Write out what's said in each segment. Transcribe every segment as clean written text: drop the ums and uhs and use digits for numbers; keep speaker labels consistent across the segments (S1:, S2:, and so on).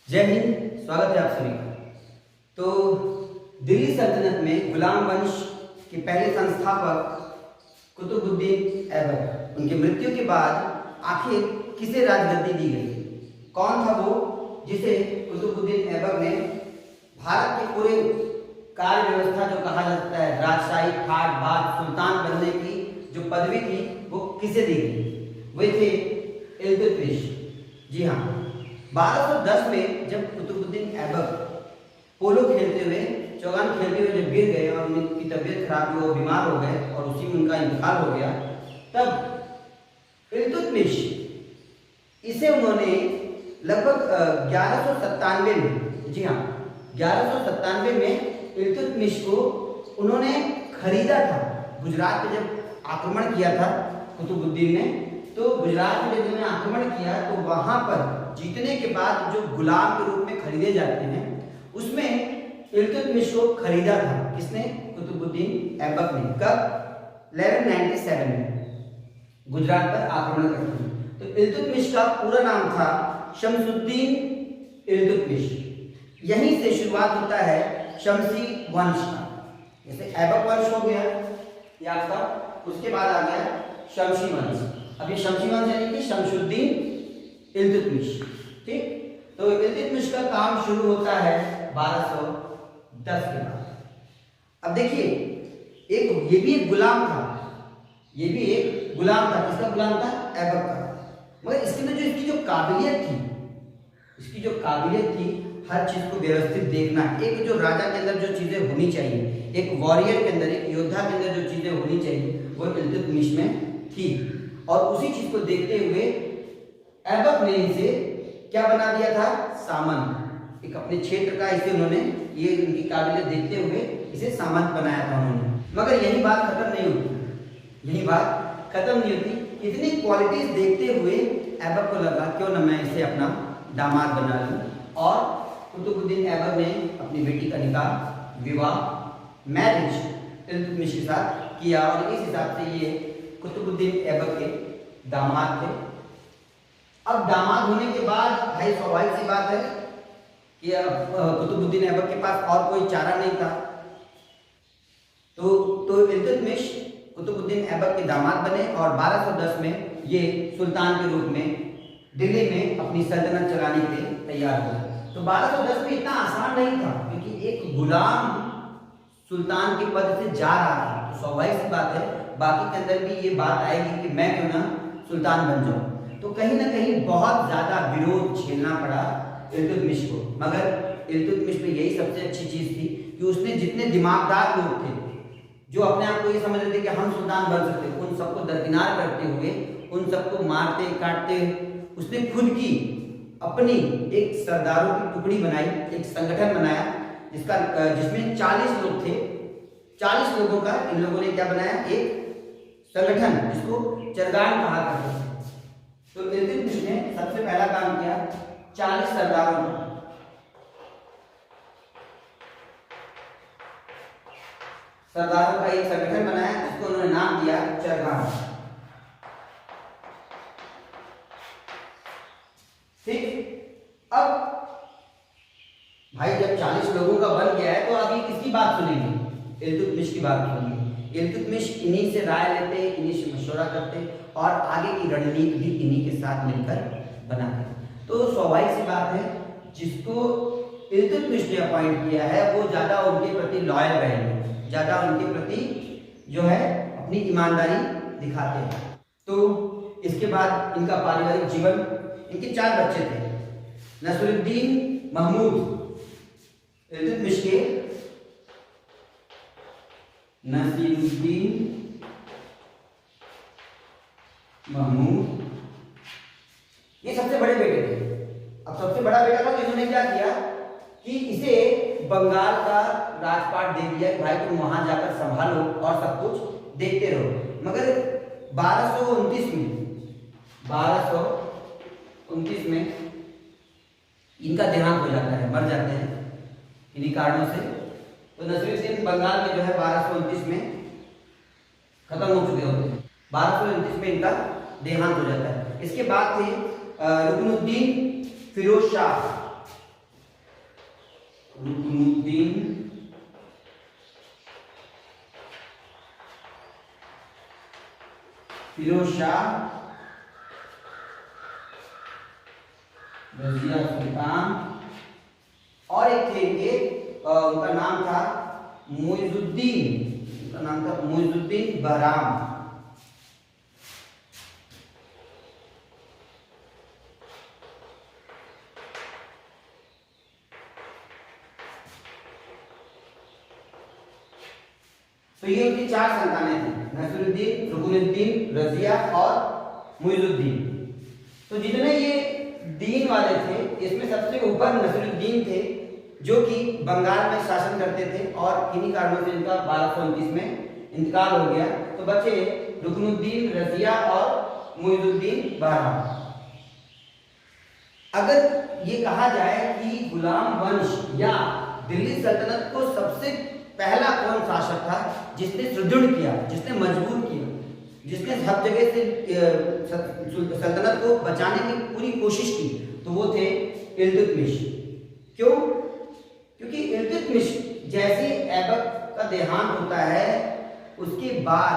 S1: जय हिंद। स्वागत है आप सभी का। तो दिल्ली सल्तनत में गुलाम वंश के पहले संस्थापक कुतुबुद्दीन ऐबक, उनकी मृत्यु के बाद आखिर किसे राजगद्दी दी गई? कौन था वो जिसे कुतुबुद्दीन ऐबक ने भारत के पूरे कार्य व्यवस्था जो कहा जाता है राजशाही ठाट बाट सुल्तान बनने की जो पदवी थी वो किसे दी गई? वे थे इल्तुतमिश। जी हाँ, 1210 में जब कुतुबुद्दीन ऐबक पोलो खेलते हुए चौगान खेलते हुए जब गिर गए और उनकी तबीयत खराब हुई, वो बीमार हो गए और उसी में उनका इंतकाल हो गया, तब इल्तुतमिश इसे उन्होंने लगभग 1197 में, जी हाँ 1197 में इल्तुतमिश को उन्होंने खरीदा था। गुजरात पे जब आक्रमण किया था कुतुबुद्दीन ने, तो गुजरात में जब उन्होंने आक्रमण किया तो वहां पर जीतने के बाद जो गुलाम के रूप में खरीदे जाते हैं उसमें इल्तुतमिश को खरीदा था। किसने? कुतुबुद्दीन ऐबक ने। कब? 1197 में गुजरात पर आक्रमण करते हैं। तो इल्तुतमिश का पूरा नाम था शमसुद्दीन इल्तुतमिश। यहीं से शुरुआत होता है शमसी वंश का। जैसे ऐबक वंश हो गया ये आपका, उसके बाद आ गया शमसी वंश। अभी शमसी वंश यानी कि शमसुद्दीन इल्तुतमिश। ठीक, तो इल्तुतमिश का काम शुरू होता है 1210 के बाद। अब देखिए, एक ये भी एक गुलाम था, ये भी एक गुलाम था। किसका गुलाम था? ऐबक का। मगर इसके अंदर जो इसकी जो काबिलियत थी, इसकी जो काबिलियत थी हर चीज को व्यवस्थित देखना, एक जो राजा के अंदर जो चीजें होनी चाहिए, एक वॉरियर के अंदर, एक योद्धा के अंदर जो चीजें होनी चाहिए वो इल्तुतमिश में थी। और उसी चीज को देखते हुए ऐबक ने इसे क्या बना दिया था? सामंत। एक अपने क्षेत्र का इसे उन्होंने, ये उनकी काबिलियत देखते हुए इसे सामंत बनाया था उन्होंने। मगर यही बात खत्म नहीं होती, यही बात खत्म नहीं होती। इतनी क्वालिटीज देखते हुए ऐबक को लगा क्यों न मैं इसे अपना दामाद बना लूं। और कुतुबुद्दीन ऐबक ने अपनी बेटी का निकाह, विवाह, मैरिज इल्तुतमिश के साथ किया और इस हिसाब से ये कुतुबुद्दीन ऐबक के दामाद थे। अब दामाद होने के बाद भाई स्वाभाविक सी बात है कि अब कुतुबुद्दीन ऐबक के पास और कोई चारा नहीं था। तो इल्तुतमिश कुतुबुद्दीन ऐबक के दामाद बने और 1210 में ये सुल्तान के रूप में दिल्ली में अपनी सल्तनत चलाने के लिए तैयार हुए। तो 1210 में इतना आसान नहीं था क्योंकि एक गुलाम सुल्तान के पद से जा रहा था। तो स्वाभाविक सी बात है बाकी के अंदर भी ये बात आएगी कि मैं क्यों ना सुल्तान बन जाऊं। तो कहीं ना कहीं बहुत ज्यादा विरोध झेलना पड़ा इल्तुतमिश को। मगर इल्तुतमिश में यही सबसे अच्छी चीज थी कि उसने जितने दिमागदार लोग थे जो अपने आप को ये समझ रहे थे कि हम सुल्तान बन सकते, उन सबको दरकिनार करते हुए, उन सबको मारते काटते, उसने खुद की अपनी एक सरदारों की टुकड़ी बनाई, एक संगठन बनाया जिसमें 40 लोग थे। 40 लोगों का इन लोगों ने क्या बनाया? एक संगठन जिसको चरगान कहा करते थे। तो इल्तुतमिश ने सबसे पहला काम किया 40 सरदारों का एक संगठन बनाया जिसको उन्होंने नाम दिया चरगान। ठीक, अब भाई जब 40 लोगों का बन गया है तो अभी किसकी बात सुनेंगे? इल्तुतमिश की बात सुनेंगे। इल्तुतमिश इन्हीं से राय लेते, इन्हीं से मशवरा करते और आगे की रणनीति भी इन्हीं के साथ मिलकर बनाते। तो स्वाभाविक सी बात है जिसको इल्तुतमिश ने अपॉइंट किया है वो ज्यादा उनके प्रति लॉयल रहेंगे, ज्यादा उनके प्रति जो है अपनी ईमानदारी दिखाते हैं। तो इसके बाद इनका पारिवारिक जीवन, इनके 4 बच्चे थे। नसरुद्दीन महमूद, इल्तुतमिश के नसीरुद्दीन महमूद, ये सबसे बड़े बेटे थे। अब सबसे बड़ा बेटा था तो इन्होंने क्या किया कि इसे बंगाल का राजपाट दे दिया कि भाई तुम वहां जाकर संभालो और सब कुछ देखते रहो। मगर 1229 में इनका देहांत हो जाता है, मर जाते हैं इन्हीं कारणों से। तो नसीरुद्दीन बंगाल में जो है 1229 में खत्म हो चुके होते हैं। 1229 में इनका देहांत हो जाता है। इसके बाद थे रुकनुद्दीन फिरोज शाह, रुकनुद्दीन फिरोज शाह, रजिया सुल्तान, और एक थे इनके उनका नाम था मुइजुद्दीन, उनका नाम था मुइजुद्दीन बहराम। तो ये उनकी 4 संतानें थी, नसरुद्दीन, रुकनुद्दीन, रजिया और मुइजुद्दीन। तो जितने ये दीन वाले थे, इसमें सबसे ऊपर नसरुद्दीन थे, जो कि बंगाल में शासन करते थे, और किन्हीं कारणों से इनका 1229 में इंतकाल हो गया। तो बचे रुकनुद्दीन, रजिया और मुइजुद्दीन बहराम। अगर ये कहा जाए कि गुलाम वंश या दिल्ली सल्तनत को सबसे पहला कौन शासक था जिसने सुदृढ़ किया, जिसने मजबूर किया, जिसने हर जगह से सल्तनत को बचाने की पूरी कोशिश की, तो वो थे इल्तुतमिश। क्यों? क्योंकि इल्तुतमिश जैसे ऐबक का देहांत होता है, उसके बाद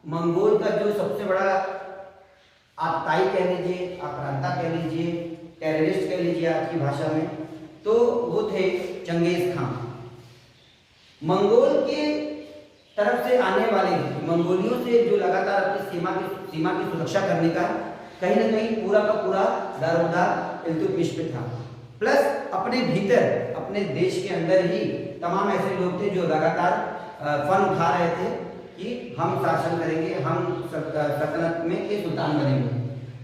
S1: मंगोल का जो सबसे बड़ा आतताई कह लीजिए, आक्रांता कह लीजिए, टेररिस्ट कह लीजिए आज की भाषा में, तो वो थे चंगेज खान। मंगोल के तरफ से आने वाले मंगोलियों से जो लगातार अपनी सीमा की सुरक्षा करने का कहीं ना कहीं पूरा का पूरा दारोमदार इल्तुतमिश पे था। प्लस अपने भीतर, अपने देश के अंदर ही तमाम ऐसे लोग थे जो लगातार फन उठा रहे थे कि हम शासन करेंगे, हम सल्तनत में के सुल्तान बनेंगे।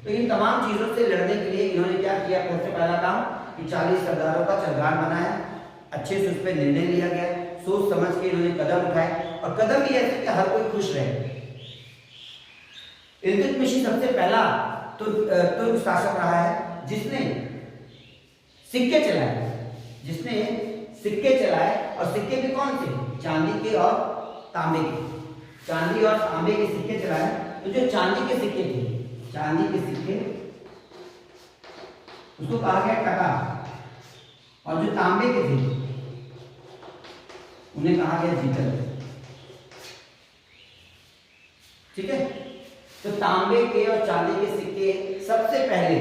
S1: तो इन तमाम चीज़ों से लड़ने के लिए इन्होंने क्या किया? सबसे पहला काम कि 40 सरदारों का चरगान बनाया, अच्छे से उस पर निर्णय लिया गया, सोच समझ के इन्होंने कदम उठाए, और कदम भी ऐसे कि हर कोई खुश रहे। इल्तुतमिश सबसे पहला तुर्क शासक रहा है जिसने सिक्के चलाए, और सिक्के भी कौन से? चांदी के और तांबे के। चांदी और तांबे के सिक्के चलाए। तो जो चांदी के सिक्के थे, उसको कहा गया टका, और जो तांबे के थे उन्हें कहा गया जीतल। ठीक है? तो तांबे के और चांदी के सिक्के सबसे पहले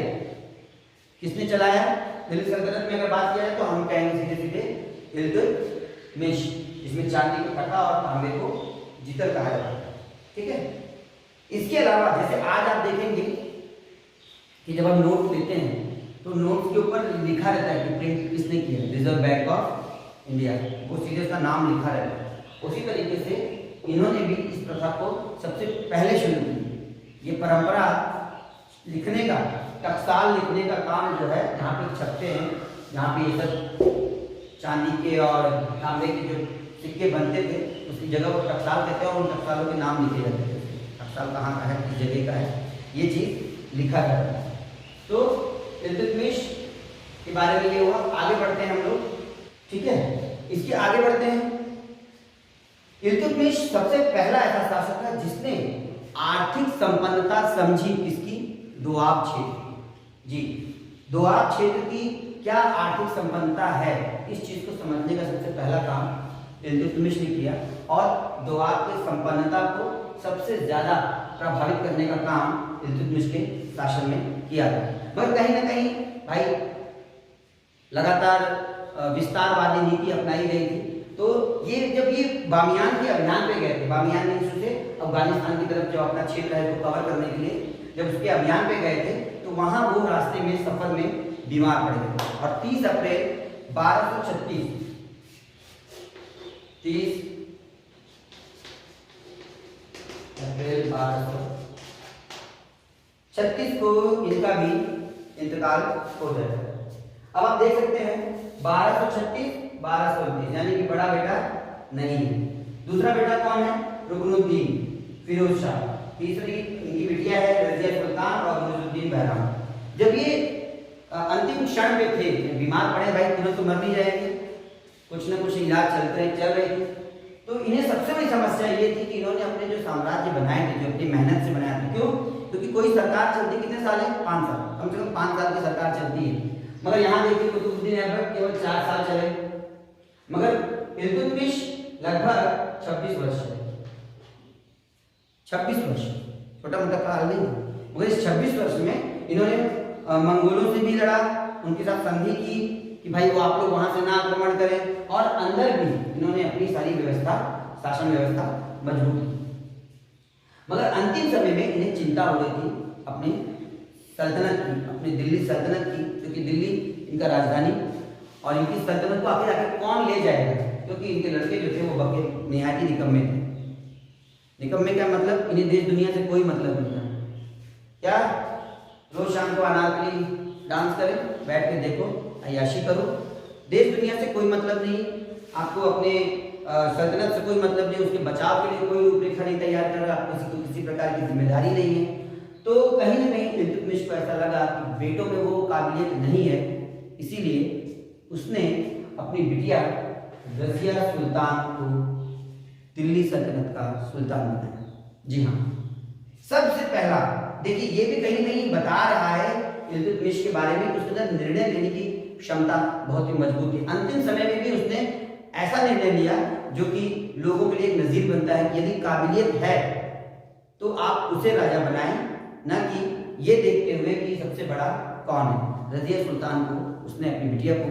S1: किसने चलाया? दिल्ली सल्तनत में अगर बात किया जाए तो हम कहेंगे सीधे इल्तुतमिश, जिसमें चांदी को टका और तांबे को जीतल कहा जाता है। ठीक है? इसके अलावा जैसे आज आप देखेंगे कि जब हम नोट लेते हैं तो नोट के ऊपर लिखा रहता है कि प्रिंट किसने किया, रिजर्व बैंक ऑफ इंडिया, वो सीधे उसका नाम लिखा रहता है। उसी तरीके से इन्होंने भी इस प्रथा को सबसे पहले शुरू की। ये परंपरा लिखने का, टकसाल लिखने का काम जो है, जहाँ पे छपते हैं, जहाँ पे ये सब चांदी के और तांबे के जो सिक्के बनते थे, उसकी जगह को टकसाल कहते हैं, और उन टकसालों के नाम लिखे जाते थे। टकसाल कहाँ का है, किस जगह का है, ये चीज़ लिखा जाता है। तो इल्तुतमिश के बारे में ये हुआ। आगे बढ़ते हैं हम लोग। ठीक है? इसके आगे बढ़ते हैं। इल्तुतमिश सबसे पहला ऐसा शासक था जिसने आर्थिक संपन्नता समझी। किसकी? दोआब क्षेत्र जी, दोआब क्षेत्र की क्या आर्थिक संपन्नता है, इस चीज को समझने का सबसे पहला काम इल्तुतमिश ने किया, और दोआब की संपन्नता को सबसे ज्यादा प्रभावित करने का काम इल्तुतमिश के शासन में किया गया। मगर कहीं ना कहीं भाई लगातार विस्तारवादी नीति अपनाई गई थी। तो ये जब ये बामियान के अभियान पे गए थे, बामियान ने से अफगानिस्तान की तरफ जो अपना क्षेत्र है उसको कवर करने के लिए जब उसके अभियान पे गए थे, तो वहां वो रास्ते में सफर में बीमार पड़ गए, और 30 अप्रैल 1236 को इनका भी इंतकाल हो गया। अब आप देख सकते हैं 1236-1229, यानी कि बड़ा बेटा नहीं है। दूसरा बेटा कौन है? रुकनुद्दीन फिरोज शाह। तीसरी इनकी बिटिया है रजिया सुल्तान और मुइजुद्दीन बहराम। जब ये अंतिम क्षण पे थे, बीमार पड़े, भाई तुरंत तो मर नहीं जाएंगे, कुछ ना कुछ इलाज चल रहे थे, तो इन्हें सबसे बड़ी समस्या ये थी कि इन्होंने अपने जो साम्राज्य बनाए थे, जो अपनी मेहनत से बनाए थे, क्यों? क्योंकि कोई सरकार चलती कितने साल है? 5 साल, कम से कम 5 साल की सरकार चलती है। मगर यहाँ देखिए कुतुबुद्दीन ऐबक केवल 4 साल चले, मगर इल्तुतमिश लगभग 26 वर्ष है। 26 वर्ष छोटा मोटा काल नहीं, मगर इस 26 वर्ष में इन्होंने मंगोलों से भी लड़ा, उनके साथ संधि की कि भाई वो आप लोग वहां से ना आक्रमण करें, और अंदर भी इन्होंने अपनी सारी व्यवस्था, शासन व्यवस्था मजबूत की। मगर अंतिम समय में इन्हें चिंता हो रही थी अपनी सल्तनत की, अपनी दिल्ली सल्तनत की, क्योंकि दिल्ली इनका राजधानी, और इनकी सल्तनत को आखिर कौन ले जाएगा, क्योंकि इनके लड़के जो थे वो बके निहायत ही निकम्मे थे। निकम्मे क्या मतलब, इन्हें देश दुनिया से कोई मतलब नहीं था। क्या रोज शाम को अनारकली डांस करें, बैठ के देखो, अय्याशी करो, देश दुनिया से कोई मतलब नहीं, आपको अपने सल्तनत से कोई मतलब नहीं, उसके बचाव के लिए कोई रूपरेखा नहीं तैयार कर रहा, आपको किसी प्रकार की जिम्मेदारी नहीं है। तो कहीं ना कहीं इल्तुतमिश को ऐसा लगा कि बेटों में वो काबिलियत नहीं है, इसीलिए उसने अपनी बिटिया रजिया सुल्तान को दिल्ली सल्तनत का सुल्तान बनाया। जी हाँ, सबसे पहला देखिए, ये भी कहीं ना कहीं बता रहा है इल्तुतमिश के बारे में, उसके अंदर निर्णय लेने की क्षमता बहुत ही मजबूत थी। अंतिम समय में भी उसने ऐसा निर्णय लिया जो कि लोगों के लिए एक नजीर बनता है कि यदि काबिलियत है तो आप उसे राजा बनाएं, ना कि ये देखते हुए कि सबसे बड़ा कौन है। रजिया सुल्तान को उसने अपनी बिटिया को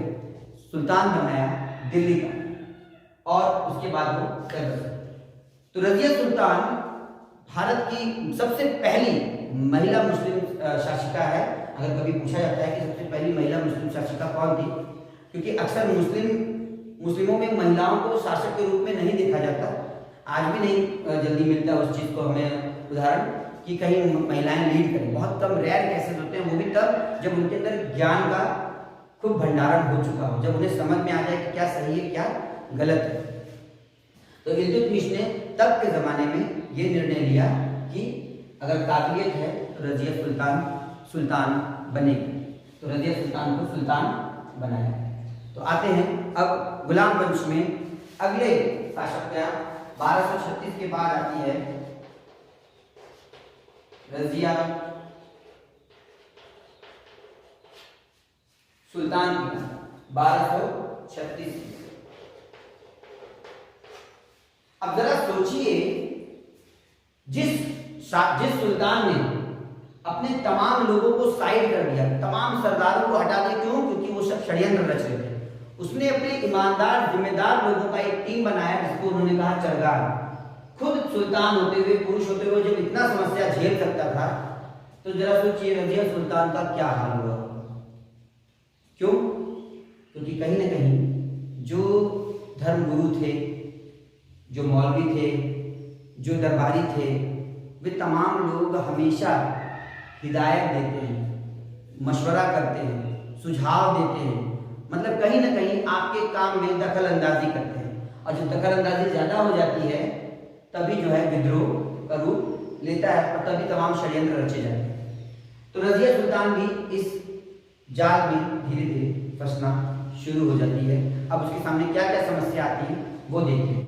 S1: सुल्तान बनाया दिल्ली का, और उसके बाद वो कर। तो रजिया सुल्तान भारत की सबसे पहली महिला मुस्लिम शासिका है। अगर कभी पूछा जाता है कि सबसे पहली महिला मुस्लिम शासिका कौन थी, क्योंकि अक्सर मुस्लिमों में महिलाओं को शासक के रूप में नहीं देखा जाता, आज भी नहीं जल्दी मिलता उस चीज़ को हमें उदाहरण कि कहीं महिलाएं लीड करें। बहुत कम, रेयर केसेस होते हैं, वो भी तब जब उनके अंदर ज्ञान का खूब भंडारण हो चुका हो, जब उन्हें समझ में आ जाए कि क्या सही है क्या गलत है। तो इल्तुतमिश ने तब के ज़माने में ये निर्णय लिया कि अगर काबिलियत है तो रजिया सुल्तान बनेगी, तो रजिया सुल्तान को सुल्तान बनाया। तो आते हैं अब गुलाम वंश में अगले शासक क्या, 1236 के बाद आती है रजिया सुल्तान की 1236। अब जरा सोचिए, जिस सुल्तान ने अपने तमाम लोगों को साइड कर दिया, तमाम सरदारों को हटा दिया, क्यों? क्योंकि वो सब षड्यंत्र रच रहे थे। उसने अपने ईमानदार जिम्मेदार लोगों का एक टीम बनाया जिसको उन्होंने कहा चरगार। खुद सुल्तान होते हुए, पुरुष होते हुए जब इतना समस्या झेल सकता था, तो जरा सोचिए रजिया सुल्तान का क्या हाल हुआ। क्यों? क्योंकि कहीं ना कहीं जो धर्मगुरु थे, जो मौलवी थे, जो दरबारी थे, वे तमाम लोग हमेशा हिदायत देते हैं, मशवरा करते हैं, सुझाव देते हैं, मतलब कहीं ना कहीं आपके काम में दखल अंदाजी करते हैं। और जब दखल अंदाजी ज़्यादा हो जाती है तभी जो है विद्रोह का रूप लेता है, और तभी तमाम षड्यंत्र रचे जाते हैं। तो रजिया सुल्तान भी इस जाल में धीरे धीरे फंसना शुरू हो जाती है। अब उसके सामने क्या क्या समस्या आती है वो देखते हैं।